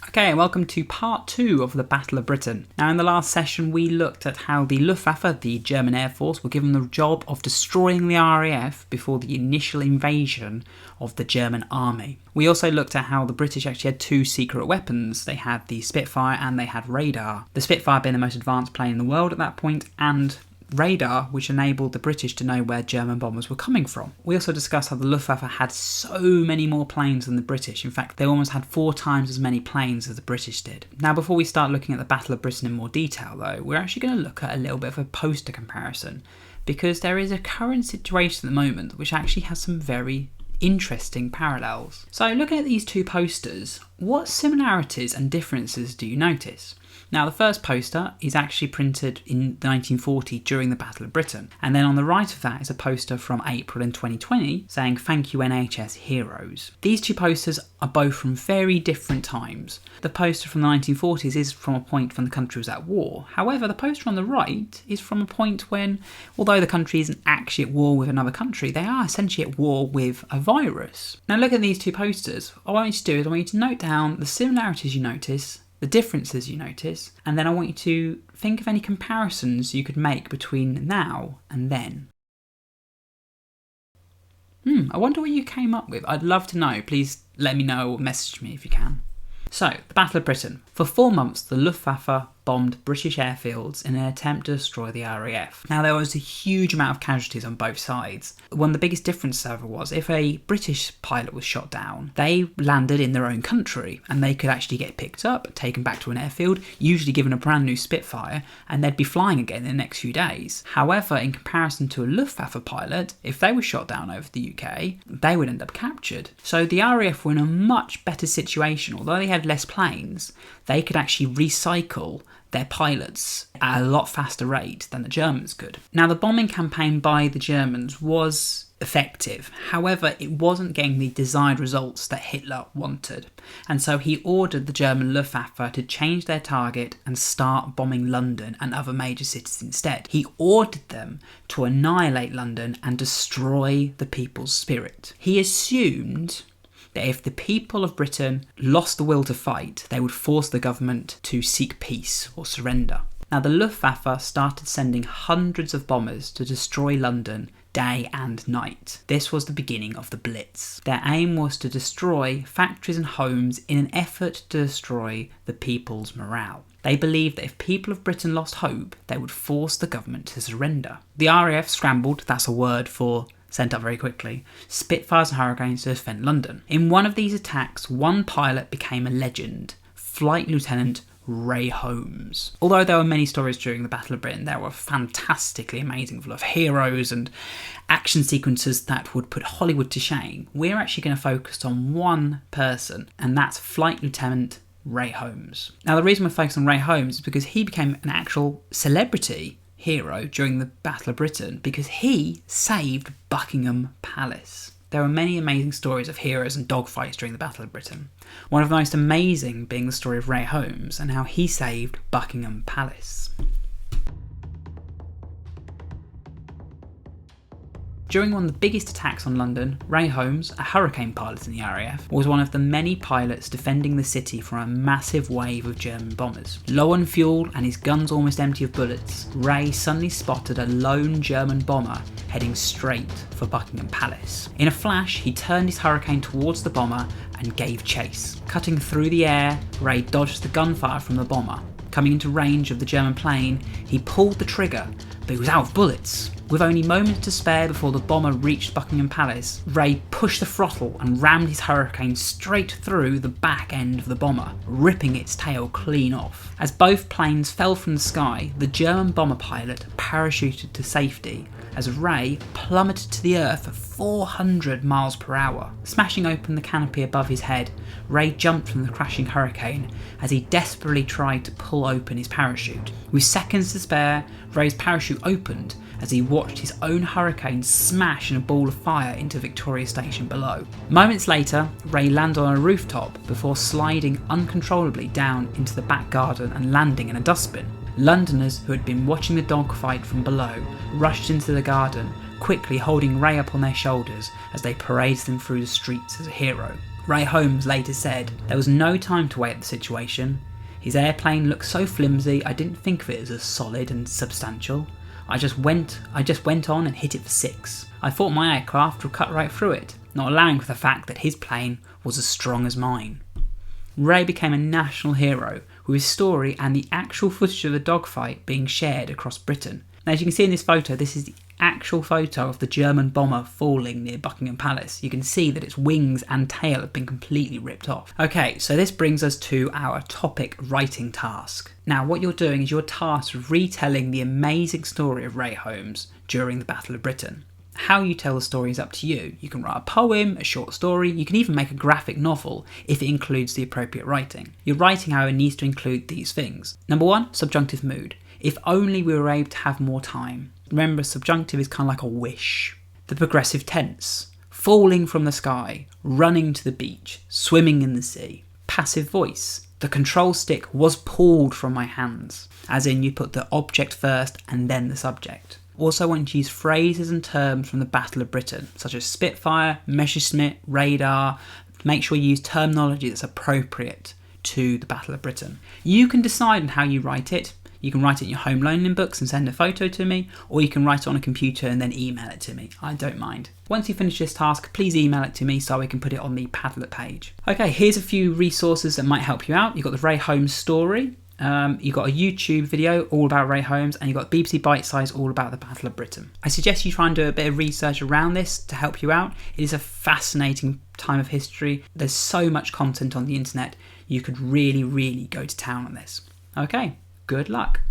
Okay, welcome to part 2 of the Battle of Britain. Now in the last session we looked at how the Luftwaffe, the German Air Force, were given the job of destroying the RAF before the initial invasion of the German army. We also looked at how the British actually had 2 secret weapons. They had the Spitfire and they had radar. The Spitfire being the most advanced plane in the world at that point, and radar, which enabled the British to know where German bombers were coming from. We also discussed how the Luftwaffe had so many more planes than the British. In fact, they almost had 4 times as many planes as the British did. Now, before we start looking at the Battle of Britain in more detail, though, we're actually going to look at a little bit of a poster comparison, because there is a current situation at the moment which actually has some very interesting parallels. So, looking at these 2 posters, what similarities and differences do you notice? Now, the first poster is actually printed in 1940 during the Battle of Britain, and then on the right of that is a poster from April in 2020 saying "Thank you NHS Heroes." These 2 posters are both from very different times. The poster from the 1940s is from a point when the country was at war. However, the poster on the right is from a point when, although the country isn't actually at war with another country, they are essentially at war with a virus. Now, look at these 2 posters. What I want you to do is I want you to note down the similarities you notice, the differences you notice, and then I want you to think of any comparisons you could make between now and then. I wonder what you came up with. I'd love to know. Please let me know or message me if you can. So, the Battle of Britain. For 4 months, the Luftwaffe bombed British airfields in an attempt to destroy the RAF. Now, there was a huge amount of casualties on both sides. One of the biggest differences, however, was if a British pilot was shot down, they landed in their own country and they could actually get picked up, taken back to an airfield, usually given a brand new Spitfire, and they'd be flying again in the next few days. However, in comparison to a Luftwaffe pilot, if they were shot down over the UK, they would end up captured. So the RAF were in a much better situation. Although they had less planes, they could actually recycle their pilots at a lot faster rate than the Germans could. Now, the bombing campaign by the Germans was effective. However, it wasn't getting the desired results that Hitler wanted. And so he ordered the German Luftwaffe to change their target and start bombing London and other major cities instead. He ordered them to annihilate London and destroy the people's spirit. He assumed that if the people of Britain lost the will to fight, they would force the government to seek peace or surrender. Now, the Luftwaffe started sending hundreds of bombers to destroy London day and night. This was the beginning of the Blitz. Their aim was to destroy factories and homes in an effort to destroy the people's morale. They believed that if people of Britain lost hope, they would force the government to surrender. The RAF scrambled, that's a word for sent up very quickly, Spitfires and Hurricanes to defend London. In one of these attacks, one pilot became a legend, Flight Lieutenant Ray Holmes. Although there were many stories during the Battle of Britain, there were fantastically amazing, full of heroes and action sequences that would put Hollywood to shame. We're actually going to focus on one person, and that's Flight Lieutenant Ray Holmes. Now, the reason we're focused on Ray Holmes is because he became an actual celebrity hero during the Battle of Britain because he saved Buckingham Palace. There are many amazing stories of heroes and dogfights during the Battle of Britain. One of the most amazing being the story of Ray Holmes and how he saved Buckingham Palace. During one of the biggest attacks on London, Ray Holmes, a Hurricane pilot in the RAF, was one of the many pilots defending the city from a massive wave of German bombers. Low on fuel and his guns almost empty of bullets, Ray suddenly spotted a lone German bomber heading straight for Buckingham Palace. In a flash, he turned his Hurricane towards the bomber and gave chase. Cutting through the air, Ray dodged the gunfire from the bomber. Coming into range of the German plane, he pulled the trigger, but he was out of bullets. With only moments to spare before the bomber reached Buckingham Palace, Ray pushed the throttle and rammed his Hurricane straight through the back end of the bomber, ripping its tail clean off. As both planes fell from the sky, the German bomber pilot parachuted to safety as Ray plummeted to the earth at 400 miles per hour. Smashing open the canopy above his head, Ray jumped from the crashing Hurricane as he desperately tried to pull open his parachute. With seconds to spare, Ray's parachute opened as he watched his own Hurricane smash in a ball of fire into Victoria Station below. Moments later, Ray landed on a rooftop before sliding uncontrollably down into the back garden and landing in a dustbin. Londoners who had been watching the dogfight from below rushed into the garden, quickly holding Ray up on their shoulders as they paraded him through the streets as a hero. Ray Holmes later said, "There was no time to wait at the situation. His airplane looked so flimsy I didn't think of it as solid and substantial. I just went on and hit it for 6. I thought my aircraft would cut right through it, not allowing for the fact that his plane was as strong as mine." Ray became a national hero, with his story and the actual footage of the dogfight being shared across Britain. Now, as you can see in this photo, this is the actual photo of the German bomber falling near Buckingham Palace. You can see that its wings and tail have been completely ripped off. Okay, so this brings us to our topic writing task. Now, what you're doing is you're tasked with retelling the amazing story of Ray Holmes during the Battle of Britain. How you tell the story is up to you. You can write a poem, a short story, you can even make a graphic novel if it includes the appropriate writing. Your writing, however, needs to include these things. Number 1, subjunctive mood. If only we were able to have more time. Remember, subjunctive is kind of like a wish. The progressive tense. Falling from the sky, running to the beach, swimming in the sea. Passive voice. The control stick was pulled from my hands. As in, you put the object first and then the subject. Also, I want you to use phrases and terms from the Battle of Britain, such as Spitfire, Messerschmitt, radar. Make sure you use terminology that's appropriate to the Battle of Britain. You can decide on how you write it. You can write it in your home learning books and send a photo to me, or you can write it on a computer and then email it to me. I don't mind. Once you finish this task, please email it to me so I can put it on the Padlet page. Okay, here's a few resources that might help you out. You've got the Ray Holmes story. You've got a YouTube video all about Ray Holmes, and you've got BBC Bite Size all about the Battle of Britain. I suggest you try and do a bit of research around this to help you out. It is a fascinating time of history. There's so much content on the internet. You could really, really go to town on this. Okay, good luck.